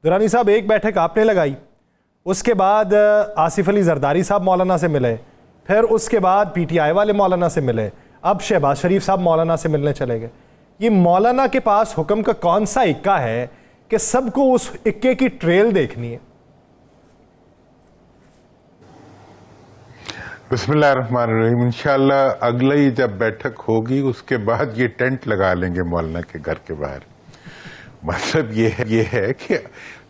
درانی صاحب ایک بیٹھک آپ نے لگائی، اس کے بعد آصف علی زرداری صاحب مولانا سے ملے، پھر اس کے بعد پی ٹی آئی والے مولانا سے ملے، اب شہباز شریف صاحب مولانا سے ملنے چلے گئے۔ یہ مولانا کے پاس حکم کا کون سا اکا ہے کہ سب کو اس اکے کی ٹریل دیکھنی ہے؟ بسم اللہ الرحمن الرحیم۔ انشاءاللہ اگلی جب بیٹھک ہوگی اس کے بعد یہ ٹینٹ لگا لیں گے مولانا کے گھر کے باہر۔ مطلب یہ ہے کہ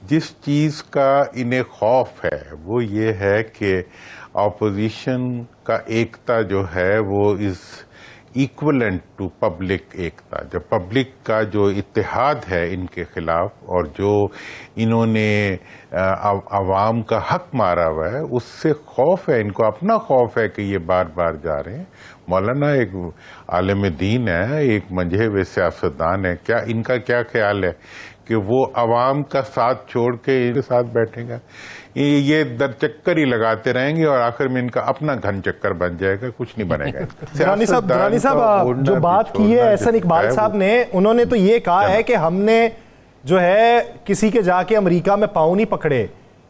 جس چیز کا انہیں خوف ہے وہ یہ ہے کہ اپوزیشن کا ایکتا جو ہے وہ از ایکولنٹ ٹو پبلک ایکتا۔ جب پبلک کا جو اتحاد ہے ان کے خلاف اور جو انہوں نے عوام کا حق مارا ہوا ہے، اس سے خوف ہے، ان کو اپنا خوف ہے کہ یہ بار بار جا رہے ہیں۔ مولانا ایک عالم دین ہے، ایک منجھے ہوئے سیاستدان ہے، کیا ان کا کیا خیال ہے کہ وہ عوام کا ساتھ چھوڑ کے ان کے ساتھ بیٹھیں گا؟ یہ در چکر ہی لگاتے رہیں گے اور آخر میں ان کا اپنا گھن چکر بن جائے گا، کچھ نہیں بنے گا۔ درانی صاحب جو بات کی ہے احسن اقبال صاحب نے، انہوں نے تو یہ کہا ہے کہ ہم نے جو ہے کسی کے جا کے امریکہ میں پاؤں نہیں پکڑے،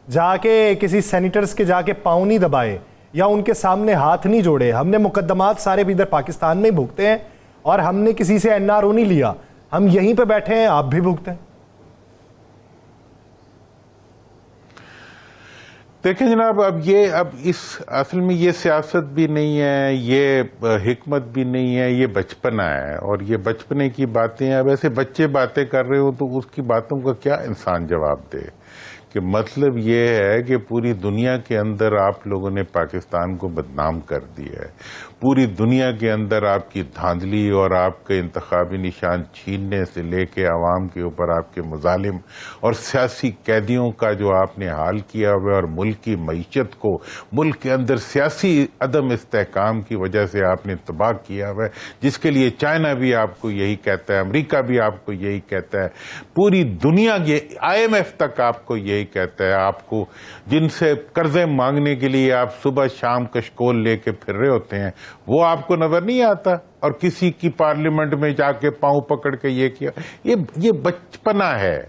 جا کے کسی سینیٹرز کے جا کے پاؤں نہیں دبائے یا ان کے سامنے ہاتھ نہیں جوڑے، ہم نے مقدمات سارے بھی ادھر پاکستان میں ہی بھگتے ہیں اور ہم نے کسی سے این آر او نہیں لیا، ہم یہیں پہ بیٹھے ہیں، آپ بھی بھگتے ہیں۔ دیکھیں جناب، اب اس اصل میں یہ سیاست بھی نہیں ہے، یہ حکمت بھی نہیں ہے، یہ بچپنا ہے، اور یہ بچپنے کی باتیں اب ایسے بچے باتیں کر رہے ہو تو اس کی باتوں کا کیا انسان جواب دے؟ کہ مطلب یہ ہے کہ پوری دنیا کے اندر آپ لوگوں نے پاکستان کو بدنام کر دیا ہے، پوری دنیا کے اندر آپ کی دھاندلی اور آپ کے انتخابی نشان چھیننے سے لے کے عوام کے اوپر آپ کے مظالم اور سیاسی قیدیوں کا جو آپ نے حال کیا ہوا ہے، اور ملک کی معیشت کو ملک کے اندر سیاسی عدم استحکام کی وجہ سے آپ نے تباہ کیا ہوا ہے، جس کے لیے چائنا بھی آپ کو یہی کہتا ہے، امریکہ بھی آپ کو یہی کہتا ہے، پوری دنیا یہ آئی ایم ایف تک آپ کو یہی کہتا ہے، آپ کو جن سے قرضے مانگنے کے لیے آپ صبح شام کشکول لے کے پھر رہے ہوتے ہیں وہ آپ کو نظر نہیں آتا، اور کسی کی پارلیمنٹ میں جا کے پاؤں پکڑ کے یہ کیا۔ یہ بچپنا ہے،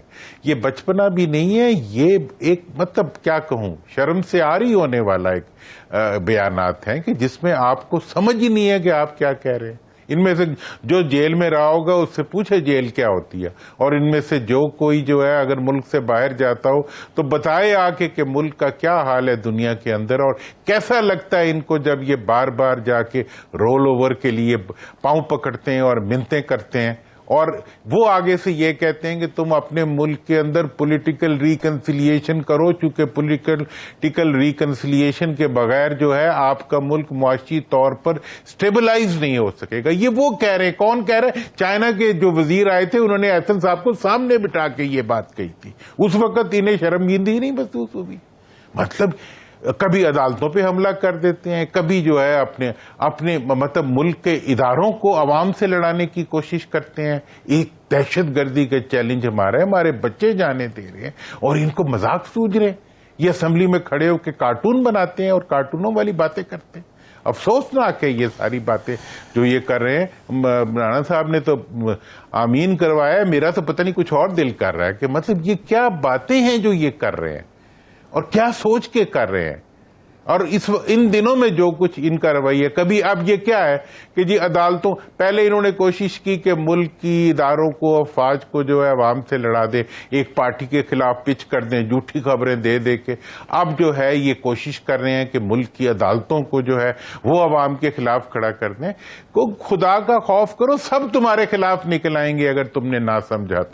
یہ بچپنا بھی نہیں ہے، یہ ایک مطلب کیا کہوں، شرم سے عاری ہونے والا ایک بیانات ہیں کہ جس میں آپ کو سمجھ ہی نہیں ہے کہ آپ کیا کہہ رہے ہیں۔ ان میں سے جو جیل میں رہا ہوگا اس سے پوچھے جیل کیا ہوتی ہے، اور ان میں سے جو کوئی جو ہے اگر ملک سے باہر جاتا ہو تو بتائے آ کے کہ ملک کا کیا حال ہے دنیا کے اندر، اور کیسا لگتا ہے ان کو جب یہ بار بار جا کے رول اوور کے لیے پاؤں پکڑتے ہیں اور منتیں کرتے ہیں، اور وہ آگے سے یہ کہتے ہیں کہ تم اپنے ملک کے اندر پولیٹیکل ریکنسیلیشن کرو، چونکہ پولیٹیکل ریکنسیلیشن کے بغیر جو ہے آپ کا ملک معاشی طور پر سٹیبلائز نہیں ہو سکے گا۔ یہ وہ کہہ رہے ہیں، کون کہہ رہے ہیں؟ چائنا کے جو وزیر آئے تھے انہوں نے احسن صاحب کو سامنے بٹھا کے یہ بات کہی تھی، اس وقت انہیں شرمندگی نہیں محسوس ہوئی۔ مطلب کبھی عدالتوں پہ حملہ کر دیتے ہیں، کبھی جو ہے اپنے مطلب ملک کے اداروں کو عوام سے لڑانے کی کوشش کرتے ہیں۔ ایک دہشت گردی کا چیلنج ہمارے بچے جانے دے رہے ہیں اور ان کو مذاق سوچ رہے ہیں، یہ اسمبلی میں کھڑے ہو کے کارٹون بناتے ہیں اور کارٹونوں والی باتیں کرتے ہیں۔ افسوسناک ہے یہ ساری باتیں جو یہ کر رہے ہیں۔ رانا صاحب نے تو آمین کروایا ہے، میرا تو پتہ نہیں کچھ اور دل کر رہا ہے کہ مطلب یہ کیا باتیں ہیں جو یہ کر رہے ہیں اور کیا سوچ کے کر رہے ہیں، اور ان دنوں میں جو کچھ ان کا رویہ، کبھی اب یہ کیا ہے کہ جی عدالتوں، پہلے انہوں نے کوشش کی کہ ملک کی اداروں کو، افواج کو جو ہے عوام سے لڑا دے، ایک پارٹی کے خلاف پچ کر دیں، جھوٹی خبریں دے کے، اب جو ہے یہ کوشش کر رہے ہیں کہ ملک کی عدالتوں کو جو ہے وہ عوام کے خلاف کھڑا کر دیں۔ کو خدا کا خوف کرو، سب تمہارے خلاف نکل آئیں گے اگر تم نے نہ سمجھا تو۔